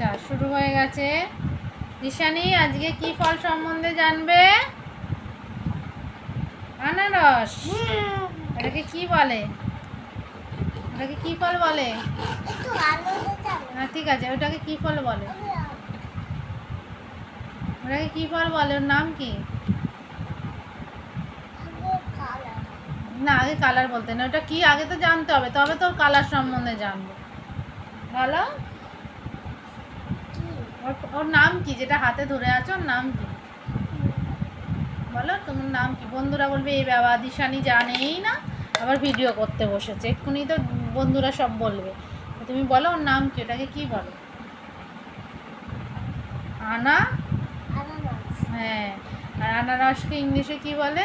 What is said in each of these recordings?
আচ্ছা, শুরু হয়ে গেছে। ঈশানী আজকে কি ফল সম্বন্ধে জানবে? আনারস। এটাকে কি বলে? ওটাকে কি ফল বলে? হ্যাঁ, ঠিক আছে। ওটাকে কি ফল বলে? ওটাকে কি ফল বলে? ওর নাম কি? না, আগে কালার বলতে না। ওটা কি আগে তো জানতে হবে, তবে তোর কালার সম্বন্ধে জানবো। বলো, ওর নাম কি? যেটা হাতে ধরে আছো ওর নাম কি? বলো তোমার নাম কি? বন্ধুরা বলবে এই বাবা দিশানি জানেই না, আবার ভিডিও করতে বসেছে। এক্ষুনি তো বন্ধুরা সব বলবে। তুমি বলো ওর নাম কি? ওটাকে কি বলো? হ্যাঁ। আর আনারসকে ইংলিশে কি বলে?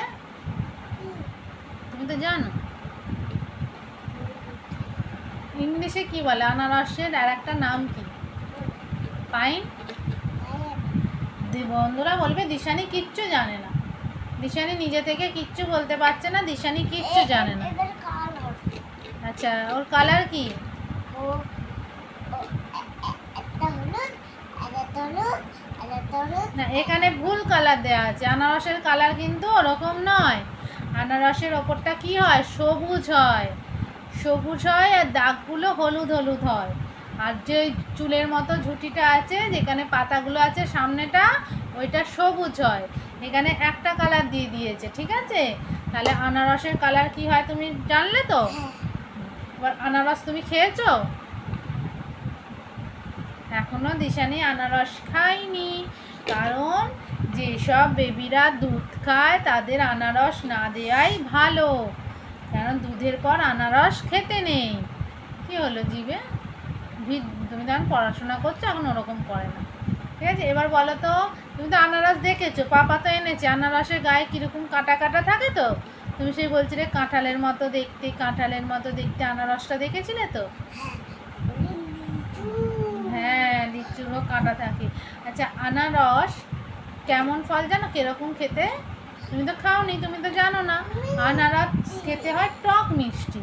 তুমি তো জানো। ইংলিশে কি বলে আনারসের আর একটা নাম কি? পাইন। বন্ধুরা বলবে দিশানি কিচ্ছু জানে না। দিশানি নিজে থেকে কিচ্ছু বলতে পারছে না, দিশানি কিচ্ছু জানে না। আচ্ছা, ওর কালার কি? না, এখানে ভুল কালার দেওয়া আছে। আনারসের কালার কিন্তু ওরকম নয়। আনারসের ওপরটা কি হয়? সবুজ হয়। সবুজ হয় আর দাগগুলো হলুদ হলুদ হয়। আর যে চুলের মতো ঝুঁটিটা আছে, যেখানে পাতাগুলো আছে সামনেটা, ওইটা সবুজ হয়। এখানে একটা কালার দিয়ে দিয়েছে, ঠিক আছে? তাহলে আনারসের কালার কি হয় তুমি জানলে তো? এবার আনারস তুমি খেয়েছো? এখনো দিশানি আনারস খায়নি, কারণ যেসব বেবিরা দুধ খায় তাদের আনারস না দেওয়াই ভালো, কারণ দুধের পর আনারস খেতে নেই। কি হলো জিভে? তুমি তো এখন পড়াশোনা করছো, এখন ওরকম করে না, ঠিক আছে? এবার বলো তো, তুমি তো আনারস দেখেছো, পাপা তো এনেছে। আনারসের গায়ে কীরকম কাটা কাটা থাকে তো? তুমি সেই বলছিলে কাঁঠালের মতো দেখতে, কাঁঠালের মতো দেখতে আনারসটা দেখেছিলে তো? হ্যাঁ, লিচুরও কাঁটা থাকে। আচ্ছা, আনারস কেমন ফল জানো? কিরকম খেতে? তুমি তো খাওনি, তুমি তো জানো না। আনারস খেতে হয় টক মিষ্টি।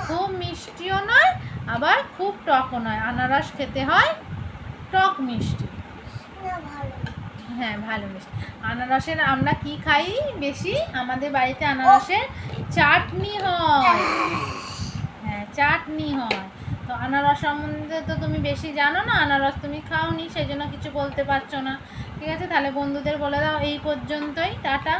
খুব মিষ্টিও নয়, আবার খুব টকও নয়। আনারস খেতে হয় টক মিষ্টি। হ্যাঁ, ভালো মিষ্টি। আনারসের আমরা কি খাই বেশি? আমাদের বাড়িতে আনারসের চাটনি হয়। হ্যাঁ, চাটনি হয়। তো আনারস সম্বন্ধে তো তুমি বেশি জানো না, আনারস তুমি খাওনি, সেই জন্য কিছু বলতে পারছো না, ঠিক আছে? তাহলে বন্ধুদের বলে দাও এই পর্যন্তই, টাটা।